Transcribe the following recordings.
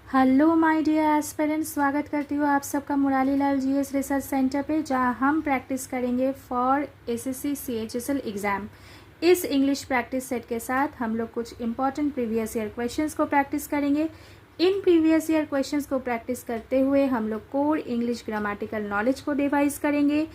Hello my dear aspirants, स्वागत करती हूँ आप सबका Murari Lal GS research centre पे, जहाँ हम प्रैक्टिस करेंगे फॉर एसएससी सीएचएसएल एग्ज़ाम। इस इंग्लिश प्रैक्टिस सेट के साथ हम लोग कुछ इंपॉर्टेंट प्रीवियस ईयर क्वेश्चंस को प्रैक्टिस करेंगे। इन प्रीवियस ईयर क्वेश्चंस को प्रैक्टिस करते हुए हम लोग कोर इंग्लिश ग्रामेटिकल नॉलेज को डिवाइस करेंगे।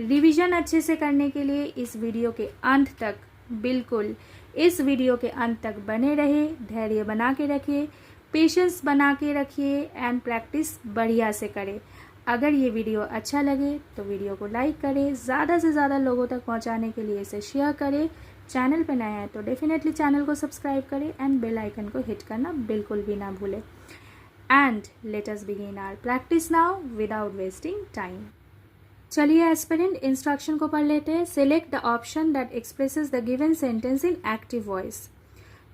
रिविजन अच्छे से करने के लिए इस वीडियो के अंत तक, बिल्कुल इस वीडियो के अंत तक बने रहे, धैर्य बना के रखिए, पेशेंस बना के रखिए एंड प्रैक्टिस बढ़िया से करें। अगर ये वीडियो अच्छा लगे तो वीडियो को लाइक करें, ज़्यादा से ज़्यादा लोगों तक पहुंचाने के लिए इसे शेयर करें। चैनल पे नया है तो डेफिनेटली चैनल को सब्सक्राइब करें एंड बेल आइकन को हिट करना बिल्कुल भी ना भूलें। And let us begin our practice now without wasting time. चलिए एस्पिरेंट, इंस्ट्रक्शन को पढ़ लेते हैं। Select the option that expresses the given sentence in active voice.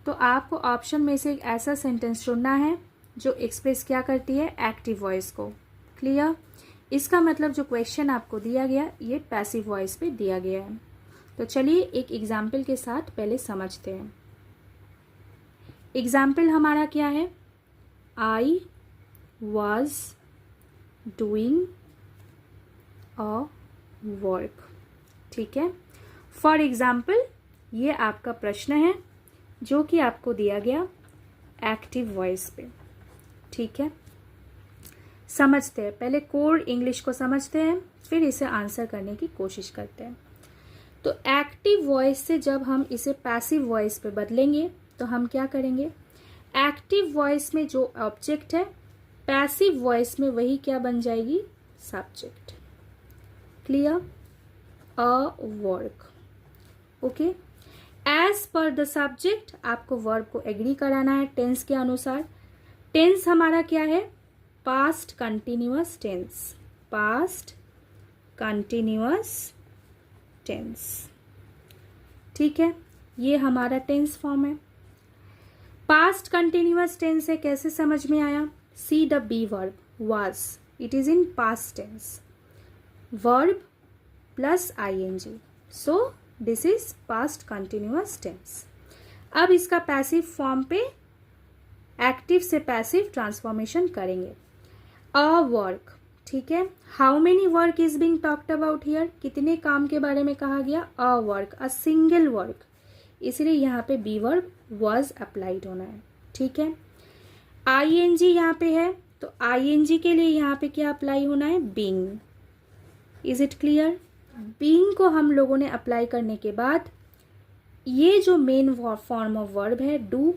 तो आपको ऑप्शन में से एक ऐसा सेंटेंस चुनना है जो एक्सप्रेस क्या करती है, एक्टिव वॉइस को। क्लियर? इसका मतलब जो क्वेश्चन आपको दिया गया ये पैसिव वॉइस पे दिया गया है। तो चलिए एक एग्जाम्पल के साथ पहले समझते हैं। एग्जाम्पल हमारा क्या है? I was doing a work. ठीक है, फॉर एग्जाम्पल ये आपका प्रश्न है जो कि आपको दिया गया एक्टिव वॉइस पे। ठीक है, समझते हैं, पहले कोर इंग्लिश को समझते हैं, फिर इसे आंसर करने की कोशिश करते हैं। तो एक्टिव वॉइस से जब हम इसे पैसिव वॉइस पे बदलेंगे तो हम क्या करेंगे? एक्टिव वॉइस में जो ऑब्जेक्ट है, पैसिव वॉइस में वही क्या बन जाएगी? Subject. Clear? A work. Okay, as per the subject आपको वर्ब को एग्री कराना है टेंस के अनुसार। टेंस हमारा क्या है? Past continuous tense. Past continuous tense. ठीक है, ये हमारा टेंस फॉर्म है। पास्ट कंटिन्यूअस टेंस है, कैसे समझ में आया? See the be verb was, it is in past tense. Verb plus ING, so this is past continuous tense. अब इसका पैसिव फॉर्म पे एक्टिव से पैसिव ट्रांसफॉर्मेशन करेंगे। A work. ठीक है, how many work is being talked about here? कितने काम के बारे में कहा गया? A work, a single work, इसलिए यहाँ पे बी वर्ब वाज अप्लाइड होना है। ठीक है, आईएनजी यहाँ पे है तो आईएनजी के लिए यहाँ पे क्या अप्लाई होना है? Being. Is it clear? Being को हम लोगों ने अप्लाई करने के बाद ये जो मेन फॉर्म ऑफ वर्ब है डू,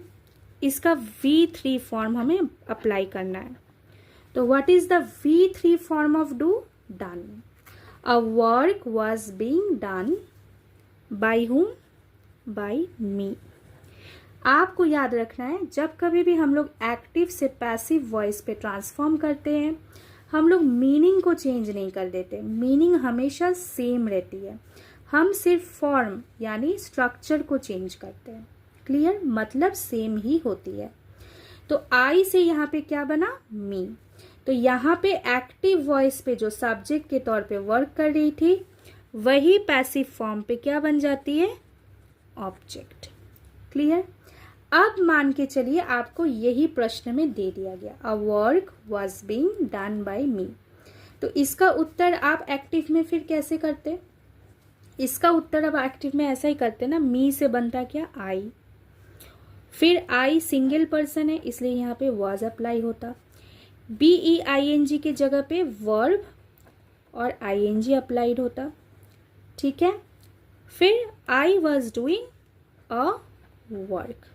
इसका V3 फॉर्म हमें अप्लाई करना है। तो what is the V3 form of do? Done. A work was being done by whom? By me. आपको याद रखना है, जब कभी भी हम लोग एक्टिव से पैसिव वॉइस पे ट्रांसफॉर्म करते हैं, हम लोग मीनिंग को चेंज नहीं कर देते, मीनिंग हमेशा सेम रहती है। हम सिर्फ फॉर्म यानी स्ट्रक्चर को चेंज करते हैं। क्लियर? मतलब सेम ही होती है। तो आई से यहाँ पे क्या बना? मी। तो यहाँ पे एक्टिव वॉइस पे जो सब्जेक्ट के तौर पे वर्क कर रही थी, वही पैसिव फॉर्म पे क्या बन जाती है? ऑब्जेक्ट। क्लियर? अब मान के चलिए आपको यही प्रश्न में दे दिया गया, a work was being done by me. तो इसका उत्तर आप एक्टिव में फिर कैसे करते? इसका उत्तर अब एक्टिव में ऐसा ही करते ना, मी से बनता क्या? आई। फिर आई सिंगल पर्सन है इसलिए यहाँ पे वॉज अप्लाई होता। BEING की जगह पे वर्ब और ING अप्लाइड होता। ठीक है, फिर I was doing a work.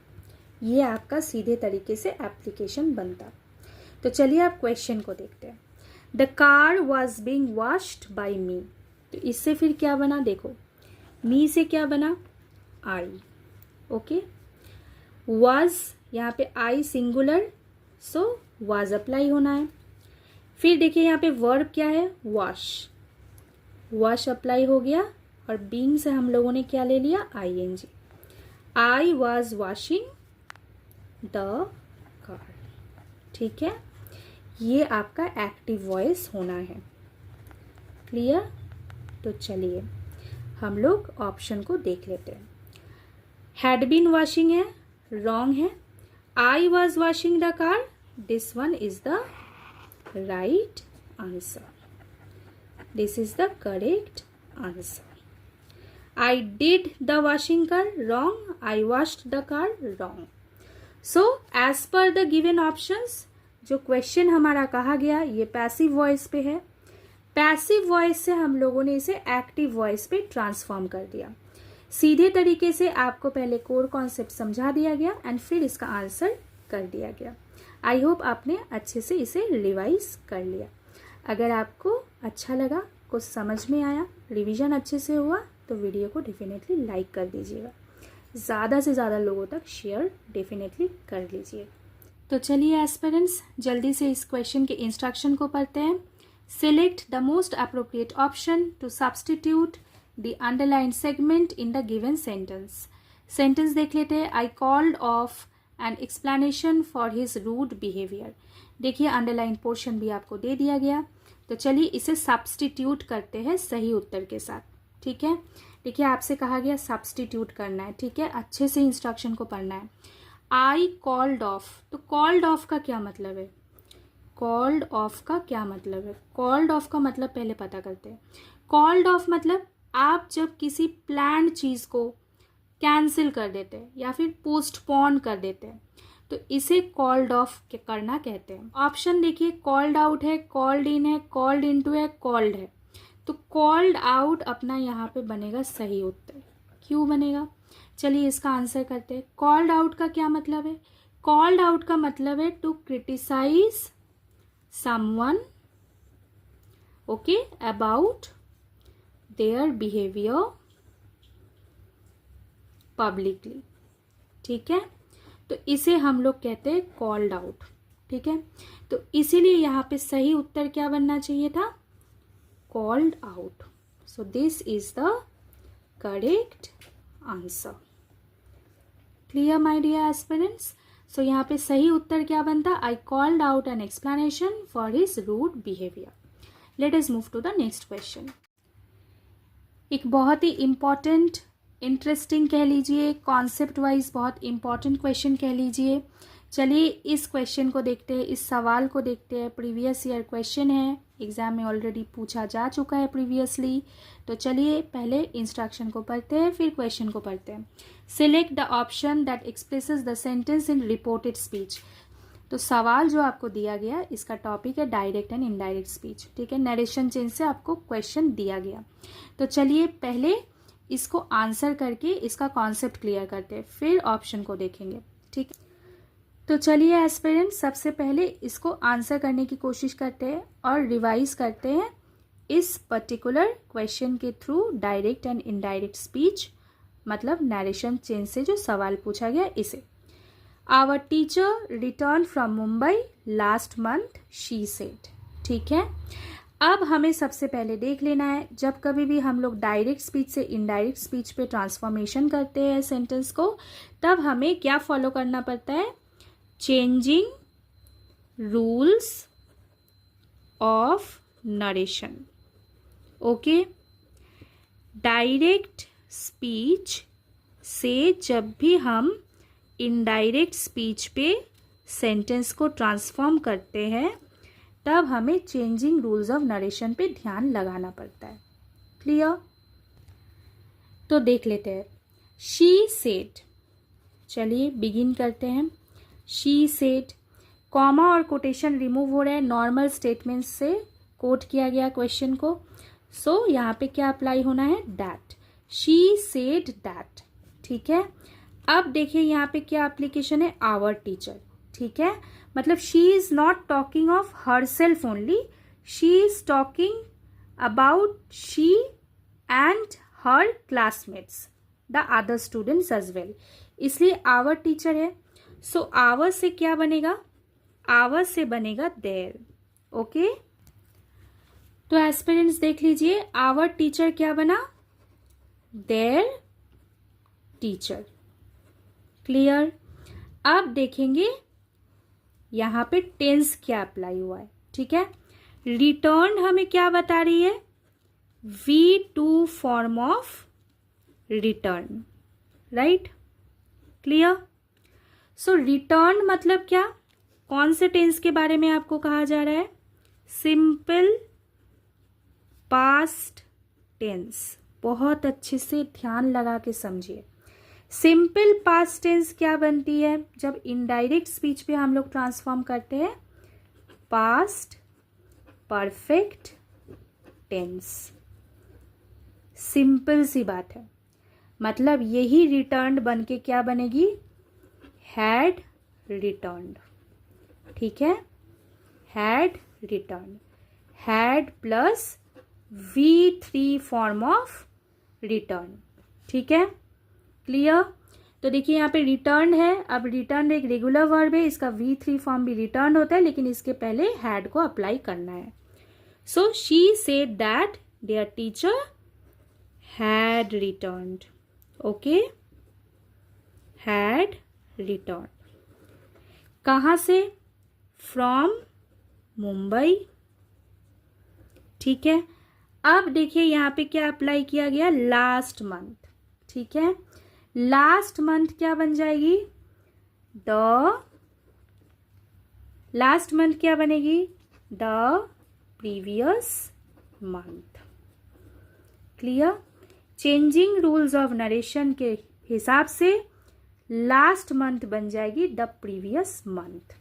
ये आपका सीधे तरीके से एप्लीकेशन बनता। तो चलिए आप क्वेश्चन को देखते हैं। The car was being washed by me. तो इससे फिर क्या बना? देखो, मी से क्या बना? आई। ओके, वॉज यहाँ पे आई सिंगुलर, सो वॉज अप्लाई होना है। फिर देखिए यहाँ पे वर्ब क्या है? वॉश। वॉश अप्लाई हो गया और बीइंग से हम लोगों ने क्या ले लिया? ING। I was washing the car. ठीक है, ये आपका एक्टिव वॉइस होना है। क्लियर? तो चलिए हम लोग ऑप्शन को देख लेते हैं। हैड बीन वॉशिंग है, रॉन्ग है। I was washing the car, This one is the right answer. This is the correct answer. I did the washing car, wrong. I washed the car, wrong. So as per the given options, जो question हमारा कहा गया ये passive voice पे है. Passive voice से हम लोगों ने इसे एक्टिव वॉइस पे ट्रांसफॉर्म कर दिया. सीधे तरीके से आपको पहले कोर कॉन्सेप्ट समझा दिया गया एंड फिर इसका आंसर कर दिया गया. आई होप आपने अच्छे से इसे रिवाइज कर लिया. अगर आपको अच्छा लगा, कुछ समझ में आया, रिवीजन अच्छे से हुआ तो वीडियो को डेफिनेटली लाइक कर दीजिएगा. ज़्यादा से ज़्यादा लोगों तक शेयर डेफिनेटली कर लीजिए. तो चलिए एस्पिरेंट्स जल्दी से इस क्वेश्चन के इंस्ट्रक्शन को पढ़ते हैं. Select the most appropriate option to substitute the underline segment in the given sentence. Sentence देख लेते हैं. I called off an explanation for his rude behaviour. देखिए अंडरलाइन पोर्शन भी आपको दे दिया गया. तो चलिए इसे सब्सटीट्यूट करते हैं सही उत्तर के साथ. ठीक है, देखिए आपसे कहा गया सब्सटीट्यूट करना है. ठीक है, अच्छे से इंस्ट्रक्शन को पढ़ना है. आई कॉल्ड ऑफ, तो कॉल्ड ऑफ का क्या मतलब है? कॉल्ड ऑफ का क्या मतलब है? कॉल्ड ऑफ का मतलब पहले पता करते हैं. कॉल्ड ऑफ मतलब आप जब किसी प्लान्ड चीज़ को कैंसिल कर देते हैं या फिर पोस्टपोन कर देते हैं तो इसे कॉल्ड ऑफ करना कहते हैं. ऑप्शन देखिए, कॉल्ड आउट है, कॉल्ड इन है, कॉल्ड इनटू है, कॉल्ड है. तो कॉल्ड आउट अपना यहाँ पे बनेगा सही उत्तर. क्यों बनेगा? चलिए इसका आंसर करते हैं. कॉल्ड आउट का क्या मतलब है? कॉल्ड आउट का मतलब है to criticise someone, okay, about their behaviour publicly. ठीक है, तो इसे हम लोग कहते हैं कॉल्ड आउट. ठीक है, तो इसीलिए यहाँ पे सही उत्तर क्या बनना चाहिए था? Called out. So this is the correct answer. Clear my dear aspirants? So यहाँ पे सही उत्तर क्या बनता? I called out an explanation for his rude behaviour. Let us move to the next question. एक बहुत ही इंपॉर्टेंट, इंटरेस्टिंग कह लीजिए, कॉन्सेप्ट वाइज बहुत इंपॉर्टेंट क्वेश्चन कह लीजिए. चलिए इस क्वेश्चन को देखते हैं, इस सवाल को देखते हैं. प्रीवियस ईयर क्वेश्चन है, एग्जाम में ऑलरेडी पूछा जा चुका है प्रीवियसली. तो चलिए पहले इंस्ट्रक्शन को पढ़ते हैं फिर क्वेश्चन को पढ़ते हैं. Select the option that expresses the sentence in reported speech. तो सवाल जो आपको दिया गया इसका टॉपिक है डायरेक्ट एंड इनडायरेक्ट स्पीच. ठीक है, नरेशन चेंज से आपको क्वेश्चन दिया गया. तो चलिए पहले इसको आंसर करके इसका कॉन्सेप्ट क्लियर करते हैं, फिर ऑप्शन को देखेंगे. ठीक है, तो चलिए एस्पिरेंट्स सबसे पहले इसको आंसर करने की कोशिश करते हैं और रिवाइज करते हैं इस पर्टिकुलर क्वेश्चन के through direct and indirect speech मतलब नरेशन चेंज से जो सवाल पूछा गया इसे. Our teacher return from Mumbai last month, she said. ठीक है, अब हमें सबसे पहले देख लेना है जब कभी भी हम लोग डायरेक्ट स्पीच से इनडायरेक्ट स्पीच पे ट्रांसफॉर्मेशन करते हैं सेंटेंस को, तब हमें क्या फॉलो करना पड़ता है? Changing rules of narration. Okay, direct speech से जब भी हम इनडायरेक्ट स्पीच पे सेंटेंस को ट्रांसफॉर्म करते हैं तब हमें चेंजिंग रूल्स ऑफ नरेशन पे ध्यान लगाना पड़ता है. क्लियर? तो देख लेते हैं. शी सेड, चलिए बिगिन करते हैं. शी सेड, कॉमा और कोटेशन रिमूव हो रहा है, नॉर्मल स्टेटमेंट से कोट किया गया क्वेश्चन को. सो यहाँ पे क्या अप्लाई होना है? दैट. She said that. ठीक है, अब देखिए यहाँ पे क्या एप्लीकेशन है? Our teacher. ठीक है, मतलब she is not talking of herself only, she is talking about she and her classmates the other students as well. इसलिए आवर टीचर है. सो आवर से क्या बनेगा? आवर से बनेगा देयर. ओके, तो एस्पिरेंट्स देख लीजिए आवर टीचर क्या बना? Their teacher. क्लियर? अब देखेंगे यहाँ पे टेंस क्या अप्लाई हुआ है. ठीक है, रिटर्न हमें क्या बता रही है? V2 form of return. Right? Clear? So return मतलब क्या? कौन से टेंस के बारे में आपको कहा जा रहा है? Simple past tense. बहुत अच्छे से ध्यान लगा के समझिए। सिंपल पास्ट टेंस क्या बनती है? जब इनडायरेक्ट स्पीच पे हम लोग ट्रांसफॉर्म करते हैं पास्ट परफेक्ट टेंस। सिंपल सी बात है। मतलब यही रिटर्न्ड बन के क्या बनेगी? Had returned. ठीक है, had returned. Had plus V3 form of return. ठीक है, क्लियर? तो देखिए यहाँ पे रिटर्न है। अब रिटर्न एक रेगुलर वर्ब है, इसका V3 फॉर्म भी रिटर्न होता है, लेकिन इसके पहले हैड को अप्लाई करना है। So she said that their teacher had returned. Okay, had return. कहाँ से? फ्रॉम मुंबई। ठीक है, अब देखिए यहाँ पे क्या अप्लाई किया गया? Last month. ठीक है, लास्ट मंथ क्या बन जाएगी? लास्ट मंथ क्या बनेगी? The previous month. Clear? Changing rules of narration के हिसाब से लास्ट मंथ बन जाएगी the previous month.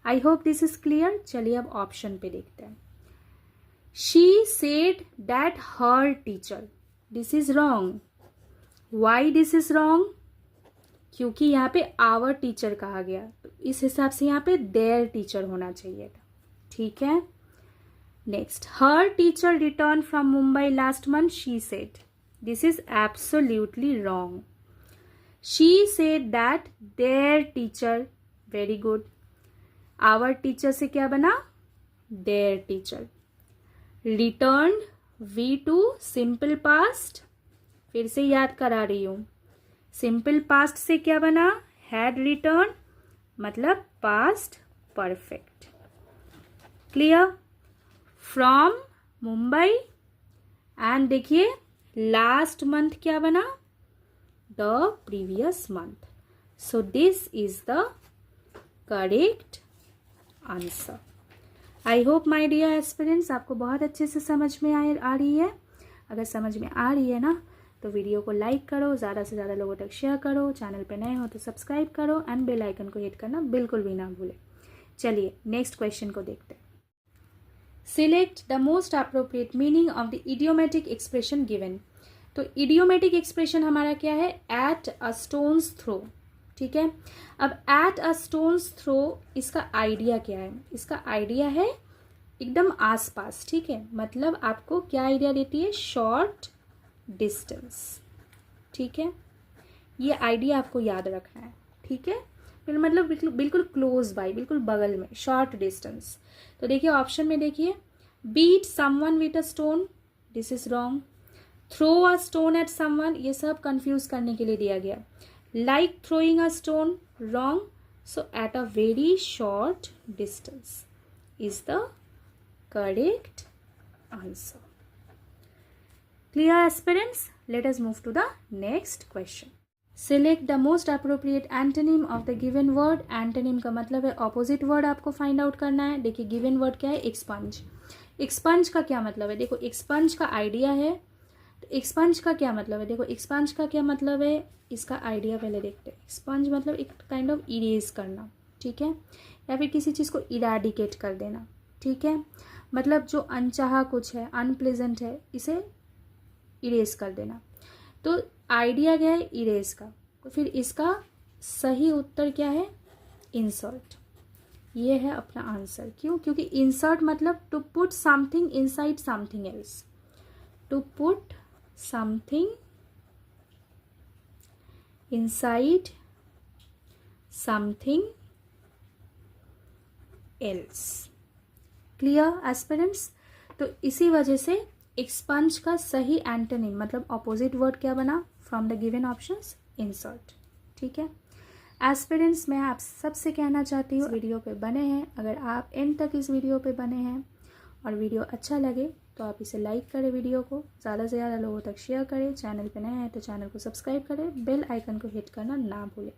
I hope this is clear. चलिए अब ऑप्शन पे देखते हैं। She said that her teacher. This is wrong. Why this is wrong? क्योंकि यहाँ पे आवर टीचर कहा गया, तो इस हिसाब से यहाँ पे देयर टीचर होना चाहिए था। ठीक है, next, her teacher return from Mumbai last month, she said. This is absolutely wrong. She said that their teacher. Very good. Our teacher से क्या बना? Their teacher. Return V2 simple past. फिर से याद करा रही हूं, सिंपल पास्ट से क्या बना? हैड रिटर्न, मतलब past perfect. Clear? From Mumbai and देखिए लास्ट मंथ क्या बना? The previous month. So this is the correct answer. I hope my dear aspirants आपको बहुत अच्छे से समझ में आ रही है। अगर समझ में आ रही है ना, तो वीडियो को लाइक करो, ज़्यादा से ज़्यादा लोगों तक शेयर करो, चैनल पे नए हो तो सब्सक्राइब करो एंड बेल आइकन को हिट करना बिल्कुल भी ना भूलें। चलिए नेक्स्ट क्वेश्चन को देखते हैं। Select the most appropriate meaning of the idiomatic expression given. तो इडियोमेटिक एक्सप्रेशन हमारा क्या है? At a stone's throw. ठीक है, अब एट अ स्टोन्स थ्रो इसका आइडिया क्या है? इसका आइडिया है एकदम आसपास। ठीक है, मतलब आपको क्या आइडिया देती है? Short distance. ठीक है, ये आइडिया आपको याद रखना है। ठीक है, फिर मतलब बिल्कुल क्लोज बाय, बिल्कुल बगल में, शॉर्ट डिस्टेंस। तो देखिए ऑप्शन में देखिए, beat someone with a stone, this is wrong. Throw a stone at someone, ये सब कंफ्यूज करने के लिए दिया गया। Like throwing a stone, wrong. So at a very short distance is the correct answer. Clear aspirants? Let us move to the next question. Select the most appropriate antonym of the given word. Antonym का मतलब है opposite word आपको find out करना है। देखिए given word क्या है? expunge। expunge का क्या मतलब है? देखो expunge का idea है, तो expunge का क्या मतलब है? देखो expunge का क्या मतलब है, इसका idea पहले देखते हैं। expunge मतलब एक kind of erase करना, ठीक है, या फिर किसी चीज़ को eradicate कर देना। ठीक है, मतलब जो अनचाहा कुछ है, अनप्लेजेंट है, इसे इरेज कर देना। तो आइडिया क्या है? इरेज का। तो फिर इसका सही उत्तर क्या है? इंसर्ट। ये है अपना आंसर। क्यों? क्योंकि इंसर्ट मतलब to put something inside something else. To put something inside something else. Clear aspirants? तो इसी वजह से एक्सपंज का सही एंटोनिम मतलब ऑपोजिट वर्ड क्या बना? From the given options, insert. ठीक है एस्पिरेंट्स, मैं आप सबसे कहना चाहती हूँ वीडियो पे बने हैं। अगर आप एंड तक इस वीडियो पे बने हैं और वीडियो अच्छा लगे तो आप इसे लाइक करें, वीडियो को ज़्यादा से ज़्यादा लोगों तक शेयर करें। चैनल पे नए हैं तो चैनल को सब्सक्राइब करें, बेल आइकन को हिट करना ना भूलें।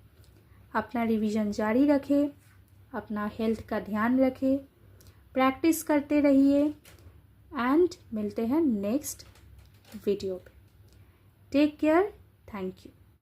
अपना रिवीजन जारी रखें, अपना हेल्थ का ध्यान रखें, प्रैक्टिस करते रहिए एंड मिलते हैं नेक्स्ट वीडियो पे। Take care, thank you.